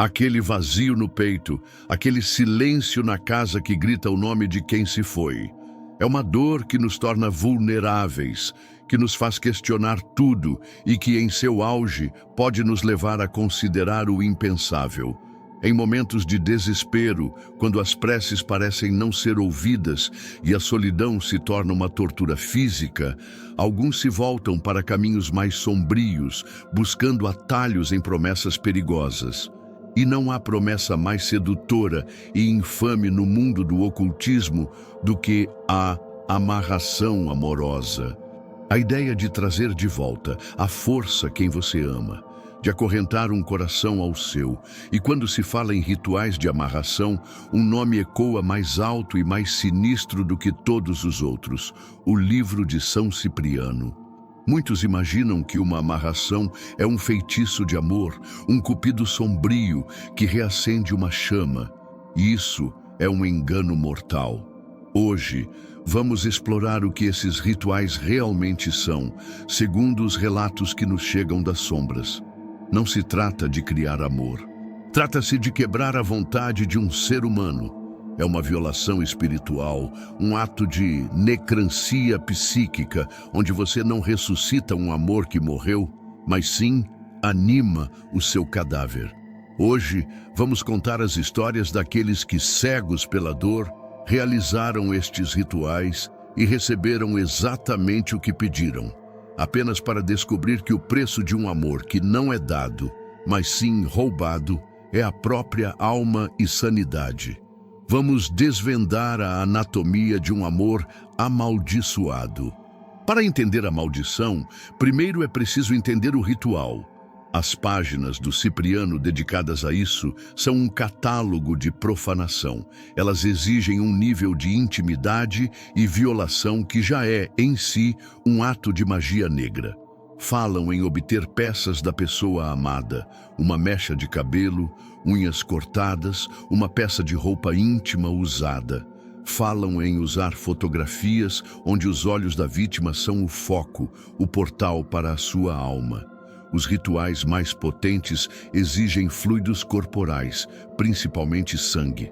Aquele vazio no peito, aquele silêncio na casa que grita o nome de quem se foi. É uma dor que nos torna vulneráveis, que nos faz questionar tudo e que, em seu auge, pode nos levar a considerar o impensável. Em momentos de desespero, quando as preces parecem não ser ouvidas e a solidão se torna uma tortura física, alguns se voltam para caminhos mais sombrios, buscando atalhos em promessas perigosas. E não há promessa mais sedutora e infame no mundo do ocultismo do que a amarração amorosa. A ideia de trazer de volta à força quem você ama, de acorrentar um coração ao seu. E quando se fala em rituais de amarração, um nome ecoa mais alto e mais sinistro do que todos os outros: o livro de São Cipriano. Muitos imaginam que uma amarração é um feitiço de amor, um cupido sombrio que reacende uma chama. E isso é um engano mortal. Hoje, vamos explorar o que esses rituais realmente são, segundo os relatos que nos chegam das sombras. Não se trata de criar amor. Trata-se de quebrar a vontade de um ser humano. É uma violação espiritual, um ato de necrancia psíquica, onde você não ressuscita um amor que morreu, mas sim anima o seu cadáver. Hoje, vamos contar as histórias daqueles que, cegos pela dor, realizaram estes rituais e receberam exatamente o que pediram, apenas para descobrir que o preço de um amor que não é dado, mas sim roubado, é a própria alma e sanidade. Vamos desvendar a anatomia de um amor amaldiçoado. Para entender a maldição, primeiro é preciso entender o ritual. As páginas do Cipriano dedicadas a isso são um catálogo de profanação. Elas exigem um nível de intimidade e violação que já é, em si, um ato de magia negra. Falam em obter peças da pessoa amada, uma mecha de cabelo, unhas cortadas, uma peça de roupa íntima usada. Falam em usar fotografias onde os olhos da vítima são o foco, o portal para a sua alma. Os rituais mais potentes exigem fluidos corporais, principalmente sangue.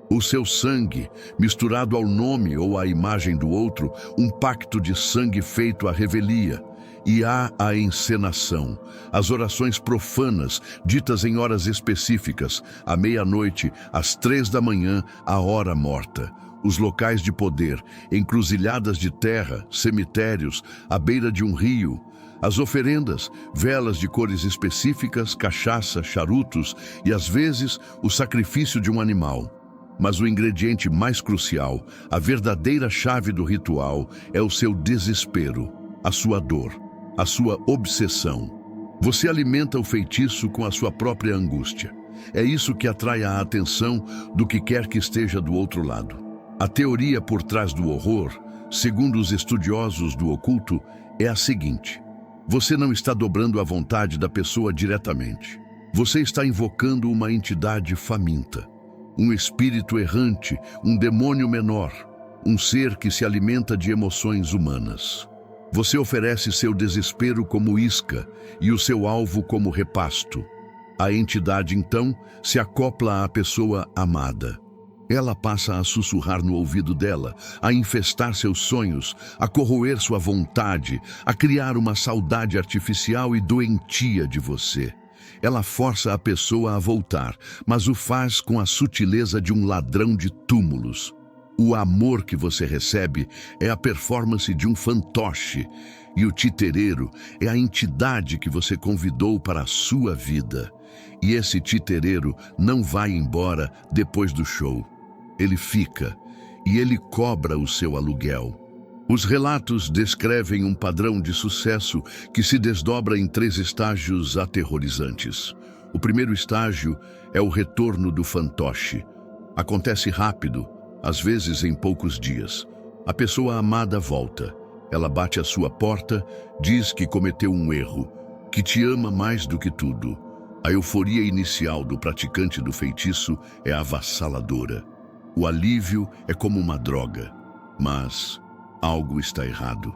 O seu sangue, misturado ao nome ou à imagem do outro, um pacto de sangue feito à revelia. E há a encenação, as orações profanas, ditas em horas específicas, à meia-noite, às 3 da manhã, a hora morta. Os locais de poder, encruzilhadas de terra, cemitérios, à beira de um rio. As oferendas, velas de cores específicas, cachaça, charutos e, às vezes, o sacrifício de um animal. Mas o ingrediente mais crucial, a verdadeira chave do ritual, é o seu desespero, a sua dor, a sua obsessão. Você alimenta o feitiço com a sua própria angústia. É isso que atrai a atenção do que quer que esteja do outro lado. A teoria por trás do horror, segundo os estudiosos do oculto, é a seguinte: você não está dobrando a vontade da pessoa diretamente. Você está invocando uma entidade faminta, um espírito errante, um demônio menor, um ser que se alimenta de emoções humanas. Você oferece seu desespero como isca e o seu alvo como repasto. A entidade, então, se acopla à pessoa amada. Ela passa a sussurrar no ouvido dela, a infestar seus sonhos, a corroer sua vontade, a criar uma saudade artificial e doentia de você. Ela força a pessoa a voltar, mas o faz com a sutileza de um ladrão de túmulos. O amor que você recebe é a performance de um fantoche, e o titereiro é a entidade que você convidou para a sua vida. E esse titereiro não vai embora depois do show. Ele fica, e ele cobra o seu aluguel. Os relatos descrevem um padrão de sucesso que se desdobra em 3 estágios aterrorizantes. O primeiro estágio é o retorno do fantoche. Acontece rápido, às vezes em poucos dias. A pessoa amada volta. Ela bate à sua porta, diz que cometeu um erro, que te ama mais do que tudo. A euforia inicial do praticante do feitiço é avassaladora. O alívio é como uma droga, mas algo está errado.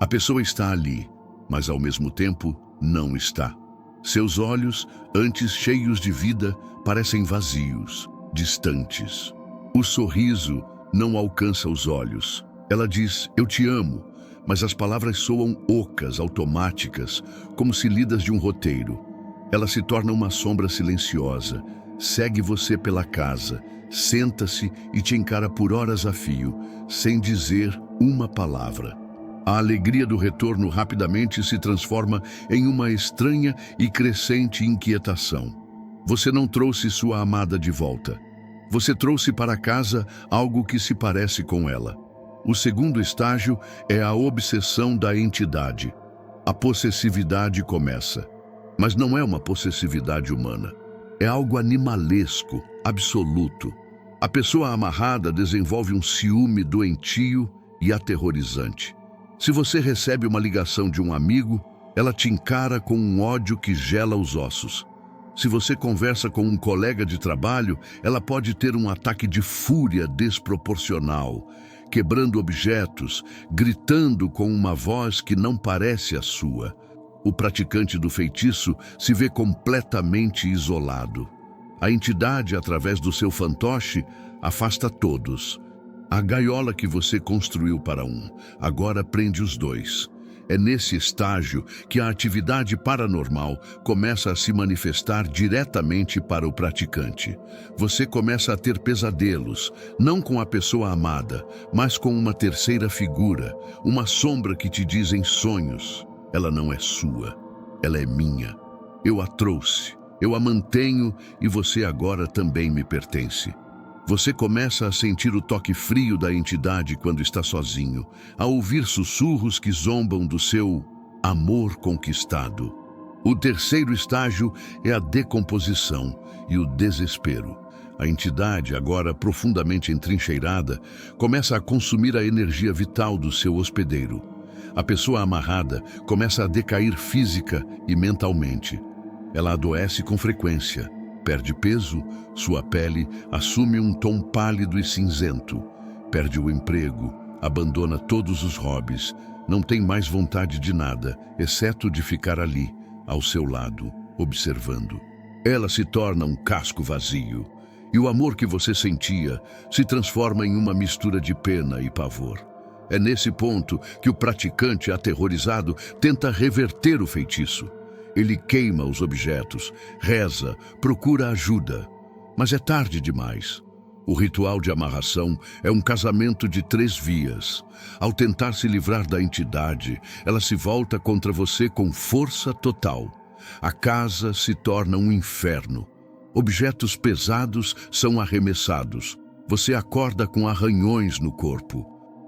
A pessoa está ali, mas ao mesmo tempo não está. Seus olhos, antes cheios de vida, parecem vazios, distantes. O sorriso não alcança os olhos. Ela diz, eu te amo, mas as palavras soam ocas, automáticas, como se lidas de um roteiro. Ela se torna uma sombra silenciosa, segue você pela casa, senta-se e te encara por horas a fio, sem dizer uma palavra. A alegria do retorno rapidamente se transforma em uma estranha e crescente inquietação. Você não trouxe sua amada de volta. Você trouxe para casa algo que se parece com ela. O segundo estágio é a obsessão da entidade. A possessividade começa. Mas não é uma possessividade humana. É algo animalesco, absoluto. A pessoa amarrada desenvolve um ciúme doentio e aterrorizante. Se você recebe uma ligação de um amigo, ela te encara com um ódio que gela os ossos. Se você conversa com um colega de trabalho, ela pode ter um ataque de fúria desproporcional, quebrando objetos, gritando com uma voz que não parece a sua. O praticante do feitiço se vê completamente isolado. A entidade, através do seu fantoche, afasta todos. A gaiola que você construiu para um, agora prende os dois. É nesse estágio que a atividade paranormal começa a se manifestar diretamente para o praticante. Você começa a ter pesadelos, não com a pessoa amada, mas com uma terceira figura, uma sombra que te diz em sonhos: ela não é sua, ela é minha. Eu a trouxe, eu a mantenho e você agora também me pertence. Você começa a sentir o toque frio da entidade quando está sozinho, a ouvir sussurros que zombam do seu amor conquistado. O terceiro estágio é a decomposição e o desespero. A entidade, agora profundamente entrincheirada, começa a consumir a energia vital do seu hospedeiro. A pessoa amarrada começa a decair física e mentalmente. Ela adoece com frequência. Perde peso, sua pele assume um tom pálido e cinzento. Perde o emprego, abandona todos os hobbies, não tem mais vontade de nada, exceto de ficar ali, ao seu lado, observando. Ela se torna um casco vazio, e o amor que você sentia se transforma em uma mistura de pena e pavor. É nesse ponto que o praticante aterrorizado tenta reverter o feitiço. Ele queima os objetos, reza, procura ajuda. Mas é tarde demais. O ritual de amarração é um casamento de 3 vias. Ao tentar se livrar da entidade, ela se volta contra você com força total. A casa se torna um inferno. Objetos pesados são arremessados. Você acorda com arranhões no corpo.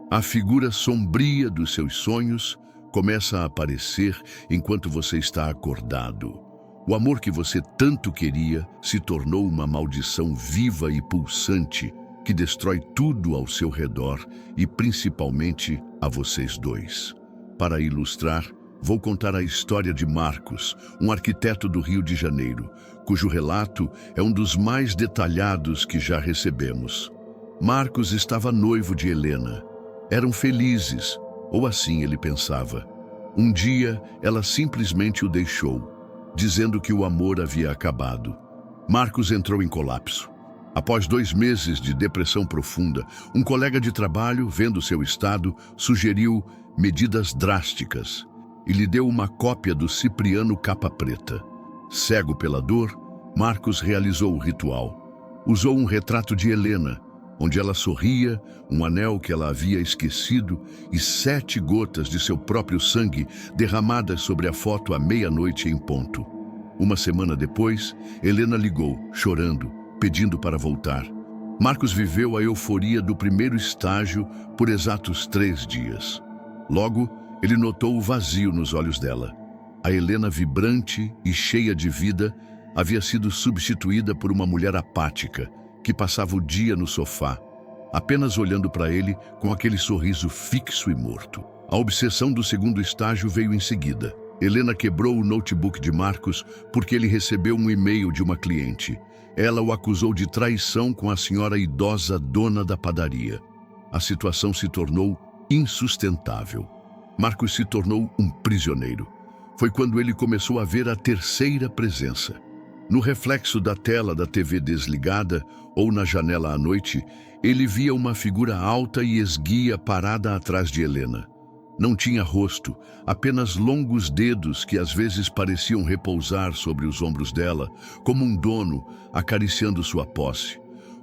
A figura sombria dos seus sonhos começa a aparecer enquanto você está acordado. O amor que você tanto queria se tornou uma maldição viva e pulsante que destrói tudo ao seu redor e principalmente a vocês dois. Para ilustrar, vou contar a história de Marcos, um arquiteto do Rio de Janeiro, cujo relato é um dos mais detalhados que já recebemos. Marcos estava noivo de Helena. Eram felizes, ou assim ele pensava. Um dia, ela simplesmente o deixou, dizendo que o amor havia acabado. Marcos entrou em colapso. Após 2 meses de depressão profunda, um colega de trabalho, vendo seu estado, sugeriu medidas drásticas e lhe deu uma cópia do Cipriano Capa Preta. Cego pela dor, Marcos realizou o ritual. Usou um retrato de Helena, onde ela sorria, um anel que ela havia esquecido e 7 gotas de seu próprio sangue derramadas sobre a foto à meia-noite em ponto. Uma semana depois, Helena ligou, chorando, pedindo para voltar. Marcos viveu a euforia do primeiro estágio por exatos 3 dias. Logo, ele notou o vazio nos olhos dela. A Helena, vibrante e cheia de vida, havia sido substituída por uma mulher apática, que passava o dia no sofá, apenas olhando para ele com aquele sorriso fixo e morto. A obsessão do segundo estágio veio em seguida. Helena quebrou o notebook de Marcos porque ele recebeu um e-mail de uma cliente. Ela o acusou de traição com a senhora idosa dona da padaria. A situação se tornou insustentável. Marcos se tornou um prisioneiro. foi quando ele começou a ver a terceira presença. No reflexo da tela da TV desligada ou na janela à noite, ele via uma figura alta e esguia parada atrás de Helena. Não tinha rosto, apenas longos dedos que às vezes pareciam repousar sobre os ombros dela, como um dono acariciando sua posse.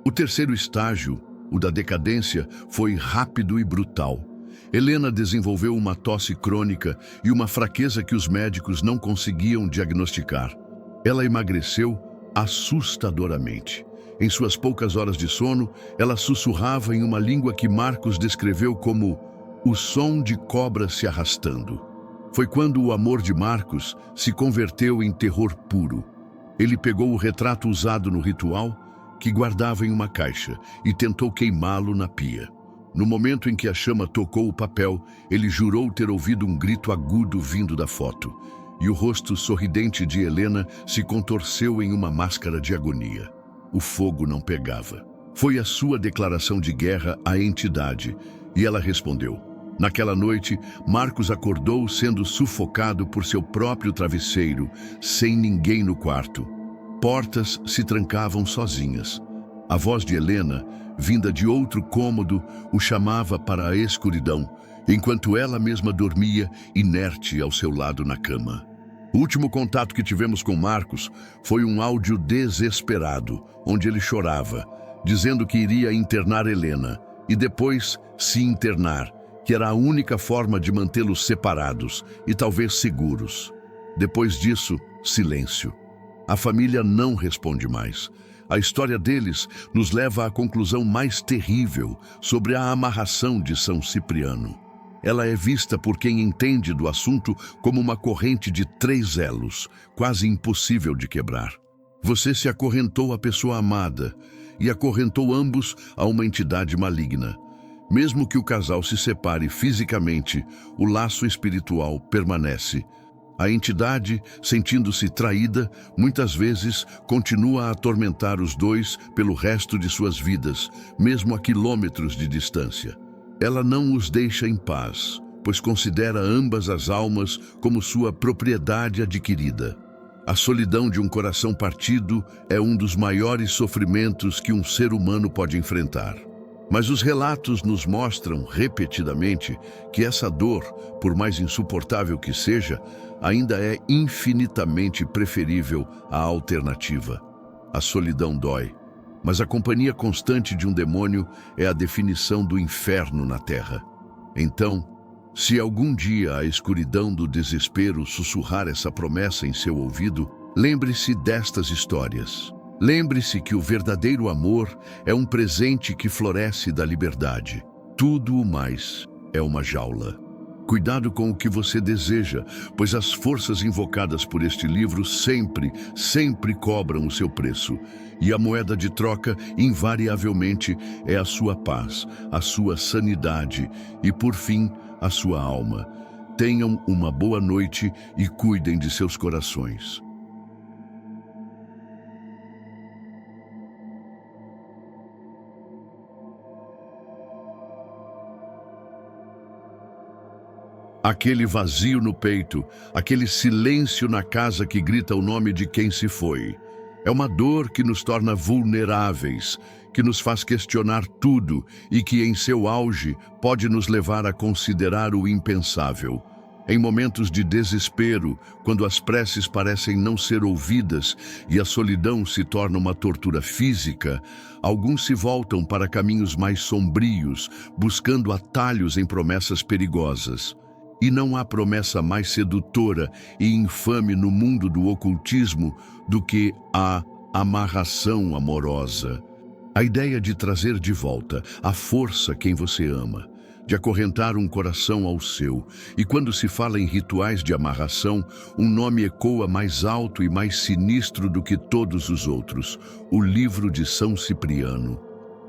O terceiro estágio, o da decadência, foi rápido e brutal. Helena desenvolveu uma tosse crônica e uma fraqueza que os médicos não conseguiam diagnosticar. Ela emagreceu assustadoramente. Em suas poucas horas de sono, ela sussurrava em uma língua que Marcos descreveu como o som de cobra se arrastando. Foi quando o amor de Marcos se converteu em terror puro. Ele pegou o retrato usado no ritual, que guardava em uma caixa, e tentou queimá-lo na pia. No momento em que a chama tocou o papel, ele jurou ter ouvido um grito agudo vindo da foto, e o rosto sorridente de Helena se contorceu em uma máscara de agonia. O fogo não pegava. Foi a sua declaração de guerra à entidade, e ela respondeu. Naquela noite, Marcos acordou sendo sufocado por seu próprio travesseiro, sem ninguém no quarto. Portas se trancavam sozinhas. A voz de Helena, vinda de outro cômodo, o chamava para a escuridão, enquanto ela mesma dormia, inerte ao seu lado na cama. O último contato que tivemos com Marcos foi um áudio desesperado, onde ele chorava, dizendo que iria internar Helena, e depois se internar, que era a única forma de mantê-los separados e talvez seguros. Depois disso, silêncio. A família não responde mais. A história deles nos leva à conclusão mais terrível sobre a amarração de São Cipriano. Ela é vista por quem entende do assunto como uma corrente de 3 elos, quase impossível de quebrar. Você se acorrentou à pessoa amada e acorrentou ambos a uma entidade maligna. Mesmo que o casal se separe fisicamente, o laço espiritual permanece. A entidade, sentindo-se traída, muitas vezes continua a atormentar os dois pelo resto de suas vidas, mesmo a quilômetros de distância. Ela não os deixa em paz, pois considera ambas as almas como sua propriedade adquirida. A solidão de um coração partido é um dos maiores sofrimentos que um ser humano pode enfrentar. Mas os relatos nos mostram, repetidamente, que essa dor, por mais insuportável que seja, ainda é infinitamente preferível à alternativa. A solidão dói, mas a companhia constante de um demônio é a definição do inferno na terra. Então, se algum dia a escuridão do desespero sussurrar essa promessa em seu ouvido, lembre-se destas histórias. Lembre-se que o verdadeiro amor é um presente que floresce da liberdade. Tudo o mais é uma jaula. Cuidado com o que você deseja, pois as forças invocadas por este livro sempre cobram o seu preço. E a moeda de troca, invariavelmente, é a sua paz, a sua sanidade e, por fim, a sua alma. Tenham uma boa noite e cuidem de seus corações. Aquele vazio no peito, aquele silêncio na casa que grita o nome de quem se foi. É uma dor que nos torna vulneráveis, que nos faz questionar tudo e que, em seu auge, pode nos levar a considerar o impensável. Em momentos de desespero, quando as preces parecem não ser ouvidas e a solidão se torna uma tortura física, alguns se voltam para caminhos mais sombrios, buscando atalhos em promessas perigosas. E não há promessa mais sedutora e infame no mundo do ocultismo do que a amarração amorosa. A ideia de trazer de volta à força quem você ama, de acorrentar um coração ao seu. E quando se fala em rituais de amarração, um nome ecoa mais alto e mais sinistro do que todos os outros: o livro de São Cipriano.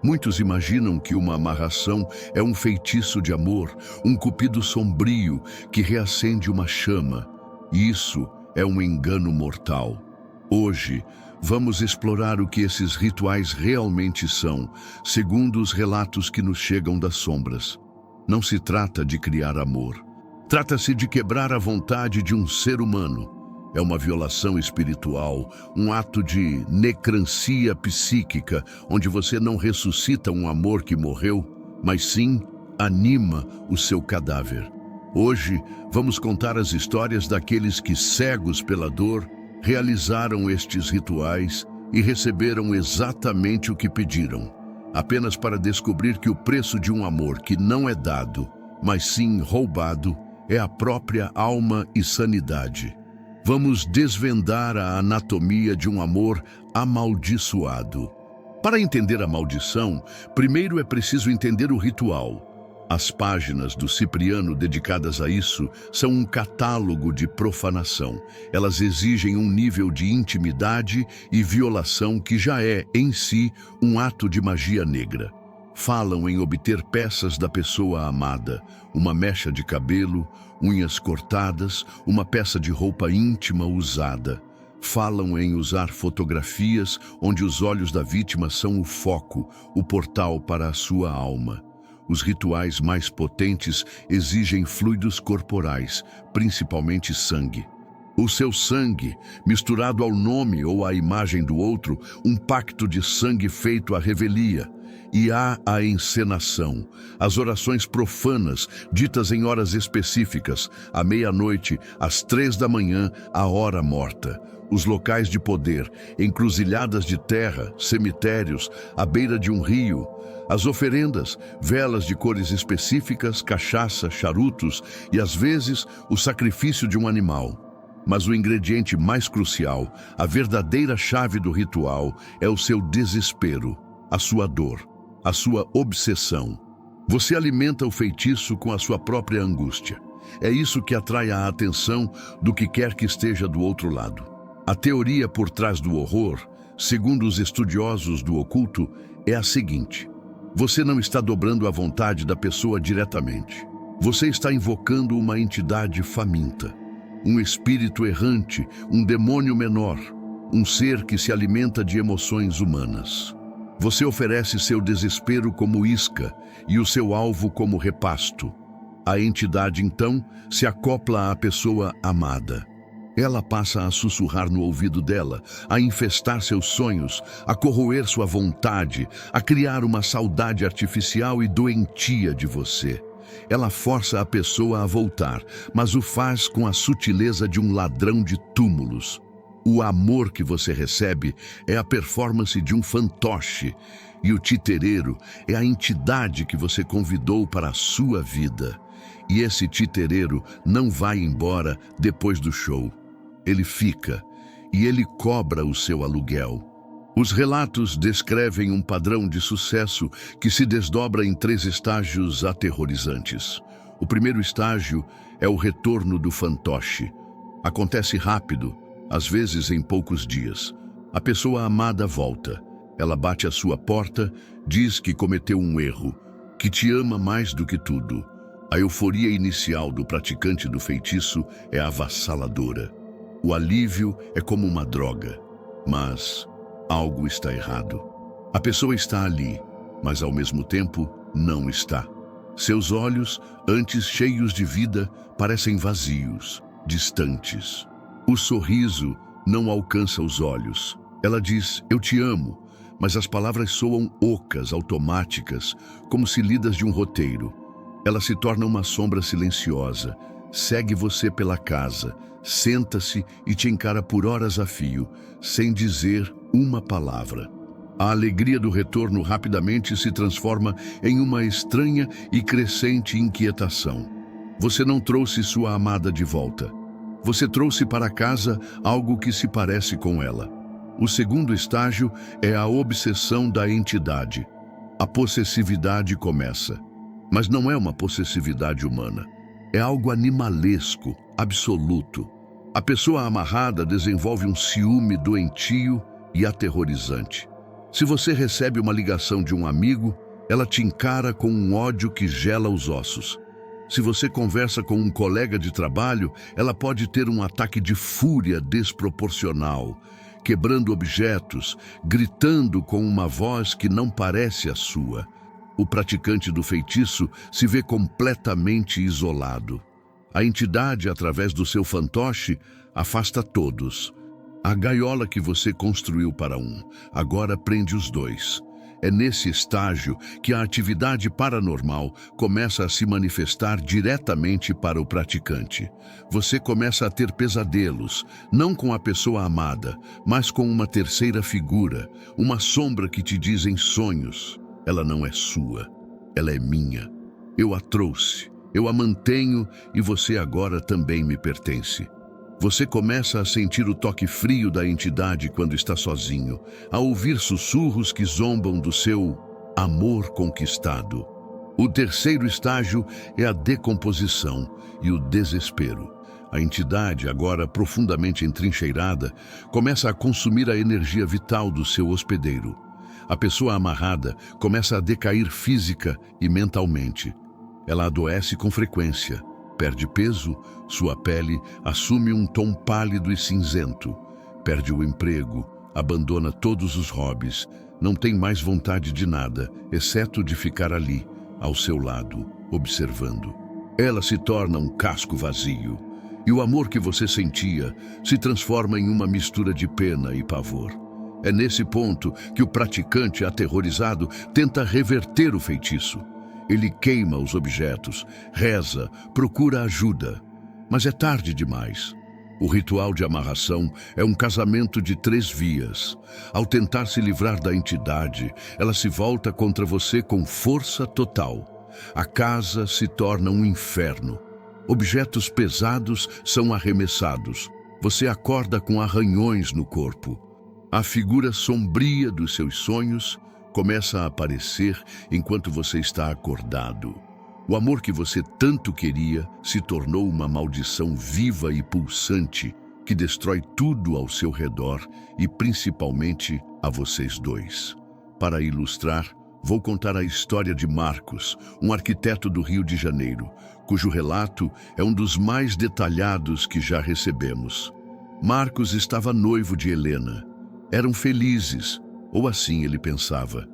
Muitos imaginam que uma amarração é um feitiço de amor, um cupido sombrio que reacende uma chama. E isso é um engano mortal. Hoje, vamos explorar o que esses rituais realmente são, segundo os relatos que nos chegam das sombras. Não se trata de criar amor. Trata-se de quebrar a vontade de um ser humano. É uma violação espiritual, um ato de necrancia psíquica, onde você não ressuscita um amor que morreu, mas sim anima o seu cadáver. Hoje, vamos contar as histórias daqueles que, cegos pela dor, realizaram estes rituais e receberam exatamente o que pediram, apenas para descobrir que o preço de um amor que não é dado, mas sim roubado, é a própria alma e sanidade. Vamos desvendar a anatomia de um amor amaldiçoado. Para entender a maldição, primeiro é preciso entender o ritual. As páginas do Cipriano dedicadas a isso são um catálogo de profanação. Elas exigem um nível de intimidade e violação que já é, em si, um ato de magia negra. Falam em obter peças da pessoa amada, uma mecha de cabelo, unhas cortadas, uma peça de roupa íntima usada. Falam em usar fotografias onde os olhos da vítima são o foco, o portal para a sua alma. Os rituais mais potentes exigem fluidos corporais, principalmente sangue. O seu sangue, misturado ao nome ou à imagem do outro, um pacto de sangue feito à revelia. E há a encenação, as orações profanas, ditas em horas específicas, à meia-noite, às 3 da manhã, à hora morta. Os locais de poder, encruzilhadas de terra, cemitérios, à beira de um rio. As oferendas, velas de cores específicas, cachaça, charutos e, às vezes, o sacrifício de um animal. Mas o ingrediente mais crucial, a verdadeira chave do ritual, é o seu desespero, a sua dor, a sua obsessão. Você alimenta o feitiço com a sua própria angústia. É isso que atrai a atenção do que quer que esteja do outro lado. A teoria por trás do horror, segundo os estudiosos do oculto, é a seguinte: você não está dobrando a vontade da pessoa diretamente. Você está invocando uma entidade faminta, um espírito errante, um demônio menor, um ser que se alimenta de emoções humanas. Você oferece seu desespero como isca e o seu alvo como repasto. A entidade, então, se acopla à pessoa amada. Ela passa a sussurrar no ouvido dela, a infestar seus sonhos, a corroer sua vontade, a criar uma saudade artificial e doentia de você. Ela força a pessoa a voltar, mas o faz com a sutileza de um ladrão de túmulos. O amor que você recebe é a performance de um fantoche, e o titereiro é a entidade que você convidou para a sua vida. E esse titereiro não vai embora depois do show. Ele fica, e ele cobra o seu aluguel. Os relatos descrevem um padrão de sucesso que se desdobra em 3 estágios aterrorizantes. O primeiro estágio é o retorno do fantoche. Acontece rápido, às vezes em poucos dias. A pessoa amada volta. Ela bate à sua porta, diz que cometeu um erro, que te ama mais do que tudo. A euforia inicial do praticante do feitiço é avassaladora. O alívio é como uma droga, mas algo está errado. A pessoa está ali, mas ao mesmo tempo não está. Seus olhos, antes cheios de vida, parecem vazios, distantes. O sorriso não alcança os olhos. Ela diz, eu te amo, mas as palavras soam ocas, automáticas, como se lidas de um roteiro. Ela se torna uma sombra silenciosa, segue você pela casa, senta-se e te encara por horas a fio, sem dizer uma palavra. A alegria do retorno rapidamente se transforma em uma estranha e crescente inquietação. Você não trouxe sua amada de volta. Você trouxe para casa algo que se parece com ela. O segundo estágio é a obsessão da entidade. A possessividade começa. Mas não é uma possessividade humana. É algo animalesco, absoluto. A pessoa amarrada desenvolve um ciúme doentio e aterrorizante. Se você recebe uma ligação de um amigo, ela te encara com um ódio que gela os ossos. Se você conversa com um colega de trabalho, ela pode ter um ataque de fúria desproporcional, quebrando objetos, gritando com uma voz que não parece a sua. O praticante do feitiço se vê completamente isolado. A entidade, através do seu fantoche, afasta todos. A gaiola que você construiu para um, agora prende os dois. É nesse estágio que a atividade paranormal começa a se manifestar diretamente para o praticante. Você começa a ter pesadelos, não com a pessoa amada, mas com uma terceira figura, uma sombra que te diz em sonhos: ela não é sua, ela é minha. Eu a trouxe, eu a mantenho e você agora também me pertence. Você começa a sentir o toque frio da entidade quando está sozinho, a ouvir sussurros que zombam do seu amor conquistado. O terceiro estágio é a decomposição e o desespero. A entidade, agora profundamente entrincheirada, começa a consumir a energia vital do seu hospedeiro. A pessoa amarrada começa a decair física e mentalmente. Ela adoece com frequência. Perde peso, sua pele assume um tom pálido e cinzento. Perde o emprego, abandona todos os hobbies, não tem mais vontade de nada, exceto de ficar ali, ao seu lado, observando. Ela se torna um casco vazio, e o amor que você sentia se transforma em uma mistura de pena e pavor. É nesse ponto que o praticante aterrorizado tenta reverter o feitiço. Ele queima os objetos, reza, procura ajuda. Mas é tarde demais. O ritual de amarração é um casamento de 3 vias. Ao tentar se livrar da entidade, ela se volta contra você com força total. A casa se torna um inferno. Objetos pesados são arremessados. Você acorda com arranhões no corpo. A figura sombria dos seus sonhos começa a aparecer enquanto você está acordado. O amor que você tanto queria se tornou uma maldição viva e pulsante que destrói tudo ao seu redor e principalmente a vocês dois. Para ilustrar, vou contar a história de Marcos, um arquiteto do Rio de Janeiro, cujo relato é um dos mais detalhados que já recebemos. Marcos estava noivo de Helena. Eram felizes, ou assim ele pensava.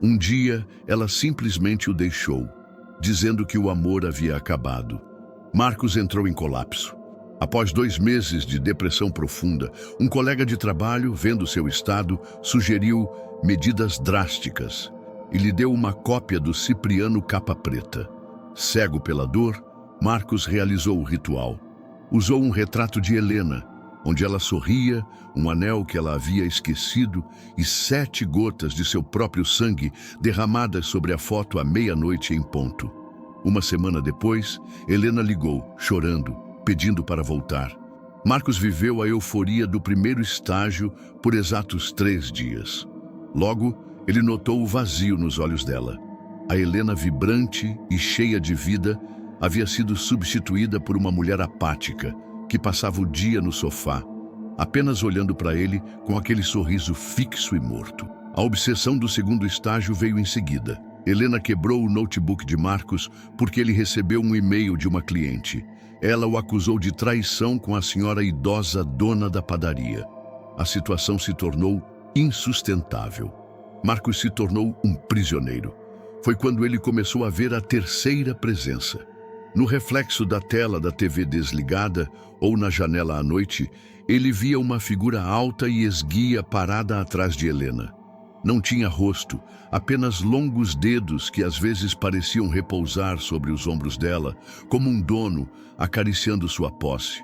Um dia, ela simplesmente o deixou, dizendo que o amor havia acabado. Marcos entrou em colapso. Após 2 meses de depressão profunda, um colega de trabalho, vendo seu estado, sugeriu medidas drásticas e lhe deu uma cópia do Cipriano Capa Preta. Cego pela dor, Marcos realizou o ritual. Usou um retrato de Helena, onde ela sorria, um anel que ela havia esquecido e 7 gotas de seu próprio sangue derramadas sobre a foto à meia-noite em ponto. Uma semana depois, Helena ligou, chorando, pedindo para voltar. Marcos viveu a euforia do primeiro estágio por exatos 3 dias. Logo, ele notou o vazio nos olhos dela. A Helena, vibrante e cheia de vida, havia sido substituída por uma mulher apática, que passava o dia no sofá, apenas olhando para ele com aquele sorriso fixo e morto. A obsessão do segundo estágio veio em seguida. Helena quebrou o notebook de Marcos porque ele recebeu um e-mail de uma cliente. Ela o acusou de traição com a senhora idosa dona da padaria. A situação se tornou insustentável. Marcos se tornou um prisioneiro. Foi quando ele começou a ver a terceira presença. No reflexo da tela da TV desligada ou na janela à noite, ele via uma figura alta e esguia parada atrás de Helena. Não tinha rosto, apenas longos dedos que às vezes pareciam repousar sobre os ombros dela, como um dono acariciando sua posse.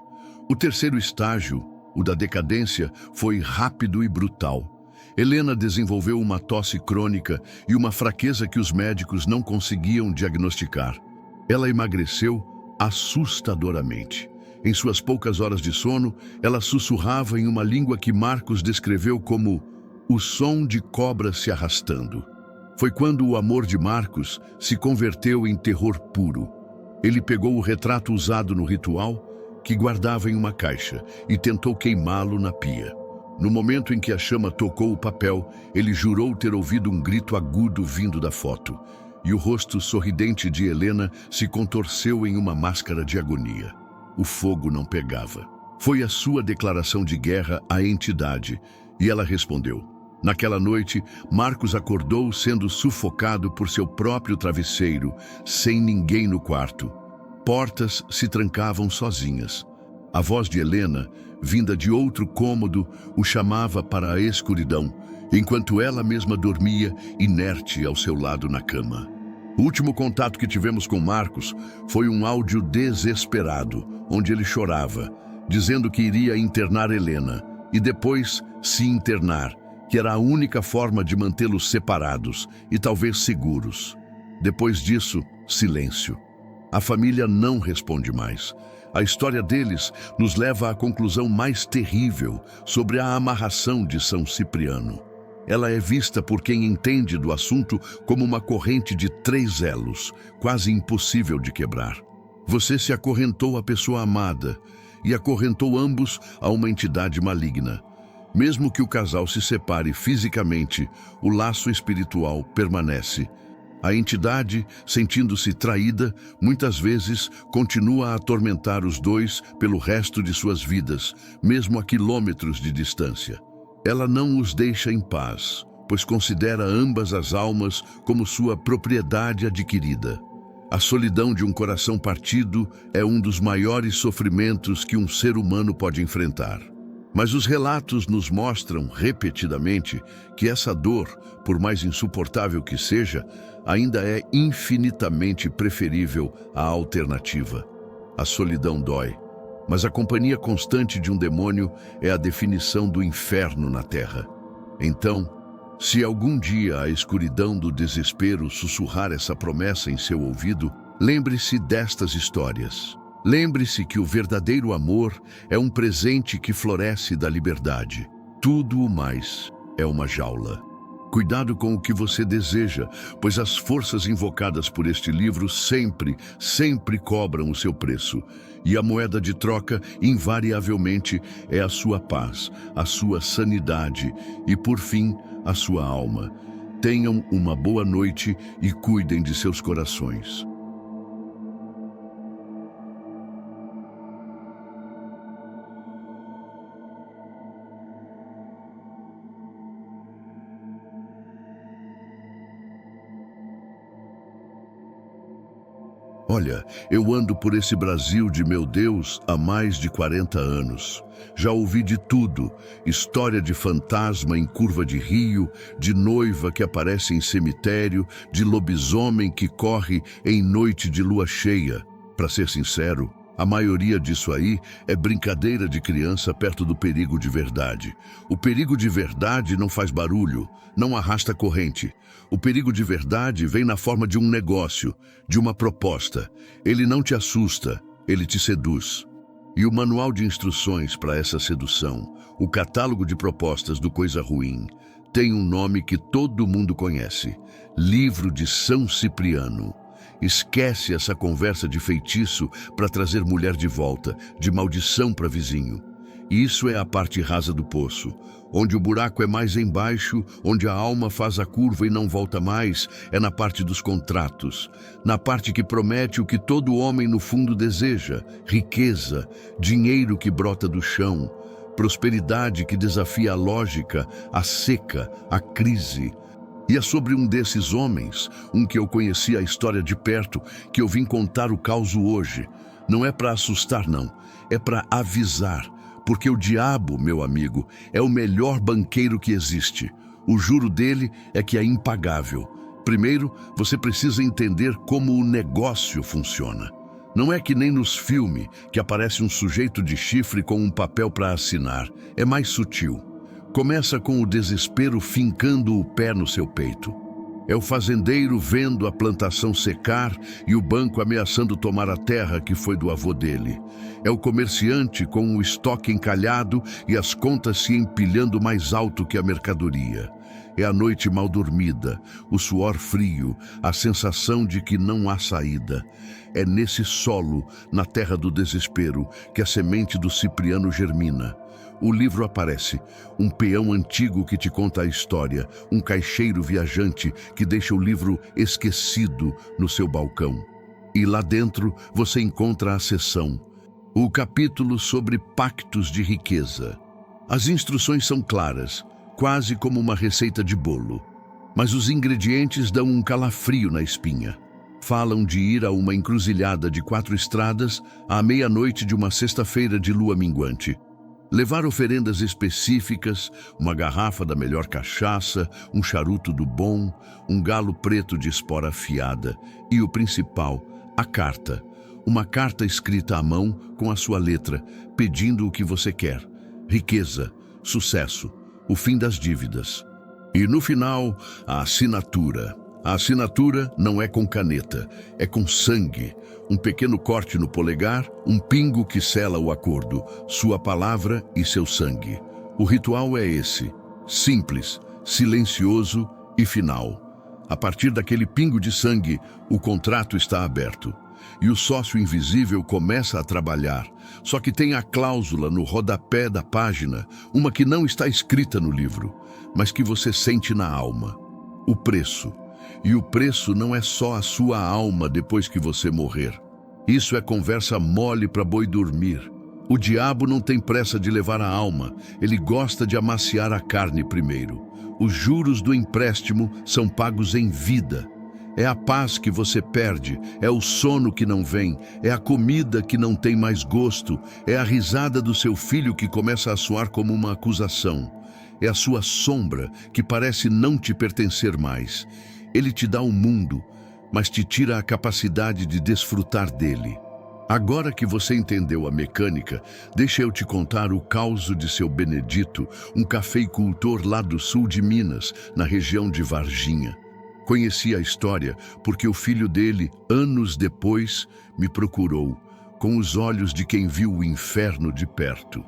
O terceiro estágio, o da decadência, foi rápido e brutal. Helena desenvolveu uma tosse crônica e uma fraqueza que os médicos não conseguiam diagnosticar. Ela emagreceu assustadoramente. Em suas poucas horas de sono, ela sussurrava em uma língua que Marcos descreveu como o som de cobra se arrastando. Foi quando o amor de Marcos se converteu em terror puro. Ele pegou o retrato usado no ritual, que guardava em uma caixa, e tentou queimá-lo na pia. No momento em que a chama tocou o papel, ele jurou ter ouvido um grito agudo vindo da foto. E o rosto sorridente de Helena se contorceu em uma máscara de agonia. O fogo não pegava. Foi a sua declaração de guerra à entidade, e ela respondeu. Naquela noite, Marcos acordou sendo sufocado por seu próprio travesseiro, sem ninguém no quarto. Portas se trancavam sozinhas. A voz de Helena, vinda de outro cômodo, o chamava para a escuridão, enquanto ela mesma dormia, inerte ao seu lado na cama. O último contato que tivemos com Marcos foi um áudio desesperado, onde ele chorava, dizendo que iria internar Helena e depois se internar, que era a única forma de mantê-los separados e talvez seguros. Depois disso, silêncio. A família não responde mais. A história deles nos leva à conclusão mais terrível sobre a amarração de São Cipriano. Ela é vista por quem entende do assunto como uma corrente de 3 elos, quase impossível de quebrar. Você se acorrentou à pessoa amada e acorrentou ambos a uma entidade maligna. Mesmo que o casal se separe fisicamente, o laço espiritual permanece. A entidade, sentindo-se traída, muitas vezes continua a atormentar os dois pelo resto de suas vidas, mesmo a quilômetros de distância. Ela não os deixa em paz, pois considera ambas as almas como sua propriedade adquirida. A solidão de um coração partido é um dos maiores sofrimentos que um ser humano pode enfrentar. Mas os relatos nos mostram repetidamente que essa dor, por mais insuportável que seja, ainda é infinitamente preferível à alternativa. A solidão dói, mas a companhia constante de um demônio é a definição do inferno na terra. Então, se algum dia a escuridão do desespero sussurrar essa promessa em seu ouvido, lembre-se destas histórias. Lembre-se que o verdadeiro amor é um presente que floresce da liberdade. Tudo o mais é uma jaula. Cuidado com o que você deseja, pois as forças invocadas por este livro sempre cobram o seu preço. E a moeda de troca, invariavelmente, é a sua paz, a sua sanidade e, por fim, a sua alma. Tenham uma boa noite e cuidem de seus corações. Olha, eu ando por esse Brasil de meu Deus há mais de 40 anos. Já ouvi de tudo, história de fantasma em curva de rio, de noiva que aparece em cemitério, de lobisomem que corre em noite de lua cheia. Para ser sincero, a maioria disso aí é brincadeira de criança perto do perigo de verdade. O perigo de verdade não faz barulho, não arrasta corrente. O perigo de verdade vem na forma de um negócio, de uma proposta. Ele não te assusta, ele te seduz. E o manual de instruções para essa sedução, o catálogo de propostas do Coisa Ruim, tem um nome que todo mundo conhece: Livro de São Cipriano. Esquece essa conversa de feitiço para trazer mulher de volta, de maldição para vizinho. Isso é a parte rasa do poço, onde o buraco é mais embaixo, onde a alma faz a curva e não volta mais, é na parte dos contratos, na parte que promete o que todo homem no fundo deseja: riqueza, dinheiro que brota do chão, prosperidade que desafia a lógica, a seca, a crise. E é sobre um desses homens, um que eu conheci a história de perto, que eu vim contar o caos hoje. Não é para assustar, não. É para avisar. Porque o diabo, meu amigo, é o melhor banqueiro que existe. O juro dele é que é impagável. Primeiro, você precisa entender como o negócio funciona. Não é que nem nos filmes, que aparece um sujeito de chifre com um papel para assinar. É mais sutil. Começa com o desespero fincando o pé no seu peito. É o fazendeiro vendo a plantação secar e o banco ameaçando tomar a terra que foi do avô dele. É o comerciante com o estoque encalhado e as contas se empilhando mais alto que a mercadoria. É a noite mal dormida, o suor frio, a sensação de que não há saída. É nesse solo, na terra do desespero, que a semente do Cipriano germina. O livro aparece, um peão antigo que te conta a história, um caixeiro viajante que deixa o livro esquecido no seu balcão. E lá dentro você encontra a seção, o capítulo sobre pactos de riqueza. As instruções são claras, quase como uma receita de bolo, mas os ingredientes dão um calafrio na espinha. Falam de ir a uma encruzilhada de 4 estradas à meia-noite de uma sexta-feira de lua minguante. Levar oferendas específicas, uma garrafa da melhor cachaça, um charuto do bom, um galo preto de espora afiada e o principal, a carta. Uma carta escrita à mão com a sua letra, pedindo o que você quer. Riqueza, sucesso, o fim das dívidas. E no final, a assinatura. A assinatura não é com caneta, é com sangue. Um pequeno corte no polegar, um pingo que sela o acordo, sua palavra e seu sangue. O ritual é esse, simples, silencioso e final. A partir daquele pingo de sangue, o contrato está aberto. E o sócio invisível começa a trabalhar, só que tem a cláusula no rodapé da página, uma que não está escrita no livro, mas que você sente na alma. O preço. E o preço não é só a sua alma depois que você morrer. Isso é conversa mole para boi dormir. O diabo não tem pressa de levar a alma, ele gosta de amaciar a carne primeiro. Os juros do empréstimo são pagos em vida. É a paz que você perde, é o sono que não vem, é a comida que não tem mais gosto, é a risada do seu filho que começa a soar como uma acusação. É a sua sombra que parece não te pertencer mais. Ele te dá o mundo, mas te tira a capacidade de desfrutar dele. Agora que você entendeu a mecânica, deixa eu te contar o causo de seu Benedito, um cafeicultor lá do sul de Minas, na região de Varginha. Conheci a história porque o filho dele, anos depois, me procurou, com os olhos de quem viu o inferno de perto.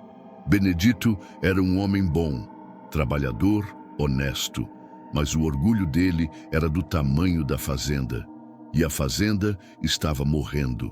Benedito era um homem bom, trabalhador, honesto, mas o orgulho dele era do tamanho da fazenda. E a fazenda estava morrendo.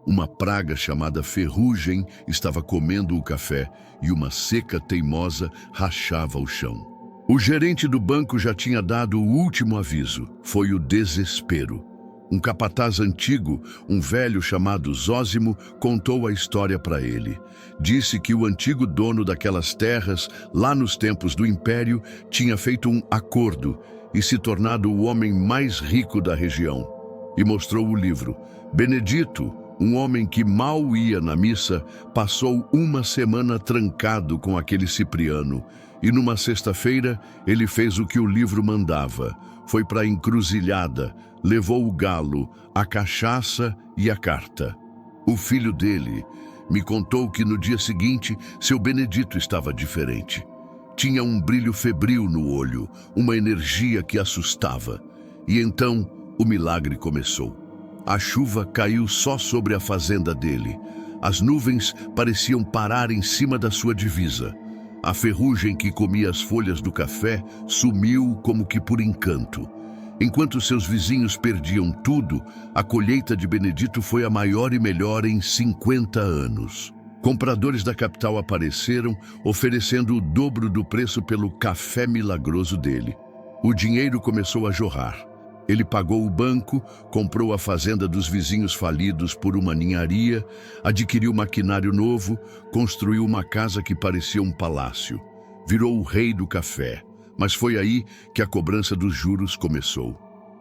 Uma praga chamada ferrugem estava comendo o café e uma seca teimosa rachava o chão. O gerente do banco já tinha dado o último aviso. Foi o desespero. Um capataz antigo, um velho chamado Zósimo, contou a história para ele. Disse que o antigo dono daquelas terras, lá nos tempos do Império, tinha feito um acordo e se tornado o homem mais rico da região. E mostrou o livro. Benedito, um homem que mal ia na missa, passou uma semana trancado com aquele Cipriano. E numa sexta-feira, ele fez o que o livro mandava. Foi para a encruzilhada, levou o galo, a cachaça e a carta. O filho dele me contou que no dia seguinte, seu Benedito estava diferente. Tinha um brilho febril no olho, uma energia que assustava. E então, o milagre começou. A chuva caiu só sobre a fazenda dele. As nuvens pareciam parar em cima da sua divisa. A ferrugem que comia as folhas do café sumiu como que por encanto. Enquanto seus vizinhos perdiam tudo, a colheita de Benedito foi a maior e melhor em 50 anos. Compradores da capital apareceram, oferecendo o dobro do preço pelo café milagroso dele. O dinheiro começou a jorrar. Ele pagou o banco, comprou a fazenda dos vizinhos falidos por uma ninharia, adquiriu maquinário novo, construiu uma casa que parecia um palácio. Virou o rei do café, mas foi aí que a cobrança dos juros começou.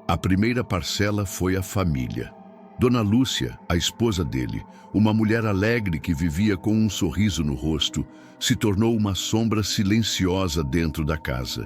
A primeira parcela foi a família. Dona Lúcia, a esposa dele, uma mulher alegre que vivia com um sorriso no rosto, se tornou uma sombra silenciosa dentro da casa.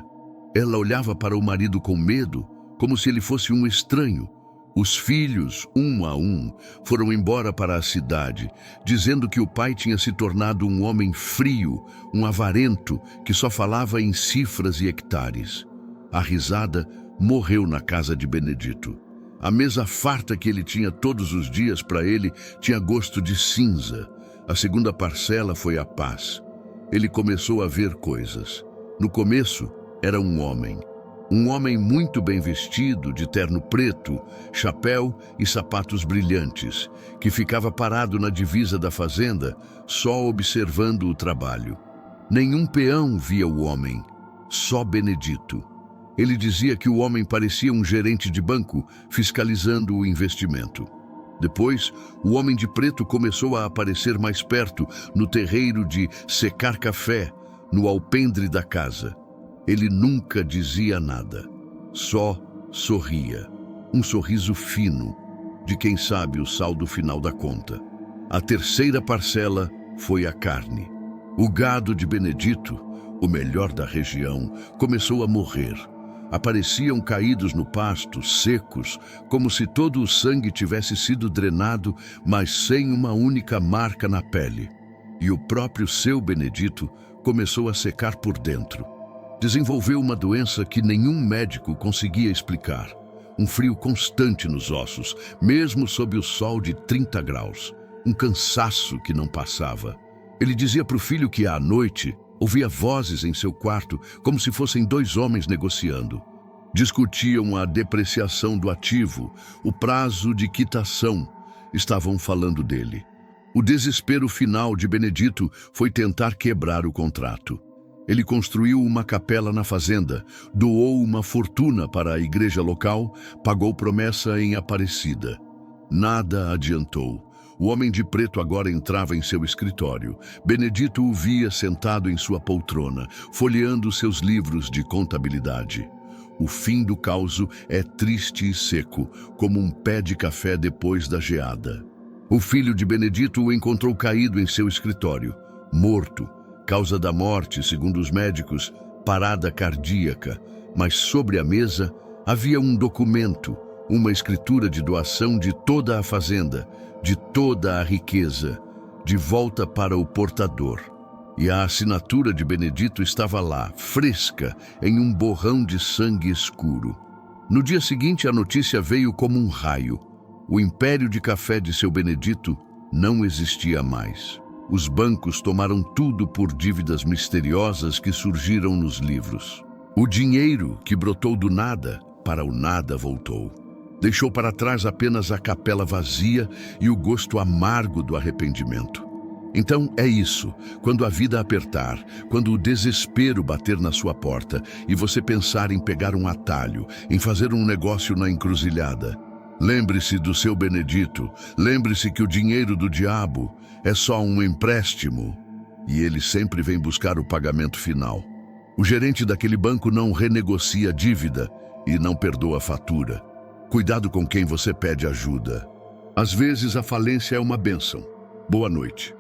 Ela olhava para o marido com medo, como se ele fosse um estranho. Os filhos, um a um, foram embora para a cidade, dizendo que o pai tinha se tornado um homem frio, um avarento, que só falava em cifras e hectares. A risada morreu na casa de Benedito. A mesa farta que ele tinha todos os dias para ele tinha gosto de cinza. A segunda parcela foi a paz. Ele começou a ver coisas. No começo, era um homem. Um homem muito bem vestido, de terno preto, chapéu e sapatos brilhantes, que ficava parado na divisa da fazenda, só observando o trabalho. Nenhum peão via o homem, só Benedito. Ele dizia que o homem parecia um gerente de banco, fiscalizando o investimento. Depois, o homem de preto começou a aparecer mais perto, no terreiro de secar café, no alpendre da casa. Ele nunca dizia nada, só sorria. Um sorriso fino, de quem sabe o saldo final da conta. A terceira parcela foi a carne. O gado de Benedito, o melhor da região, começou a morrer. Apareciam caídos no pasto, secos, como se todo o sangue tivesse sido drenado, mas sem uma única marca na pele. E o próprio seu Benedito começou a secar por dentro. Desenvolveu uma doença que nenhum médico conseguia explicar. Um frio constante nos ossos, mesmo sob o sol de 30 graus. Um cansaço que não passava. Ele dizia para o filho que, à noite, ouvia vozes em seu quarto, como se fossem dois homens negociando. Discutiam a depreciação do ativo, o prazo de quitação. Estavam falando dele. O desespero final de Benedito foi tentar quebrar o contrato. Ele construiu uma capela na fazenda, doou uma fortuna para a igreja local, pagou promessa em Aparecida. Nada adiantou. O homem de preto agora entrava em seu escritório. Benedito o via sentado em sua poltrona, folheando seus livros de contabilidade. O fim do causo é triste e seco, como um pé de café depois da geada. O filho de Benedito o encontrou caído em seu escritório, morto. Causa da morte, segundo os médicos, parada cardíaca. Mas sobre a mesa havia um documento, uma escritura de doação de toda a fazenda, de toda a riqueza, de volta para o portador. E a assinatura de Benedito estava lá, fresca, em um borrão de sangue escuro. No dia seguinte, a notícia veio como um raio. O império de café de seu Benedito não existia mais. Os bancos tomaram tudo por dívidas misteriosas que surgiram nos livros. O dinheiro que brotou do nada, para o nada voltou. Deixou para trás apenas a capela vazia e o gosto amargo do arrependimento. Então é isso, quando a vida apertar, quando o desespero bater na sua porta e você pensar em pegar um atalho, em fazer um negócio na encruzilhada. Lembre-se do seu Benedito, lembre-se que o dinheiro do diabo é só um empréstimo e ele sempre vem buscar o pagamento final. O gerente daquele banco não renegocia a dívida e não perdoa a fatura. Cuidado com quem você pede ajuda. Às vezes a falência é uma bênção. Boa noite.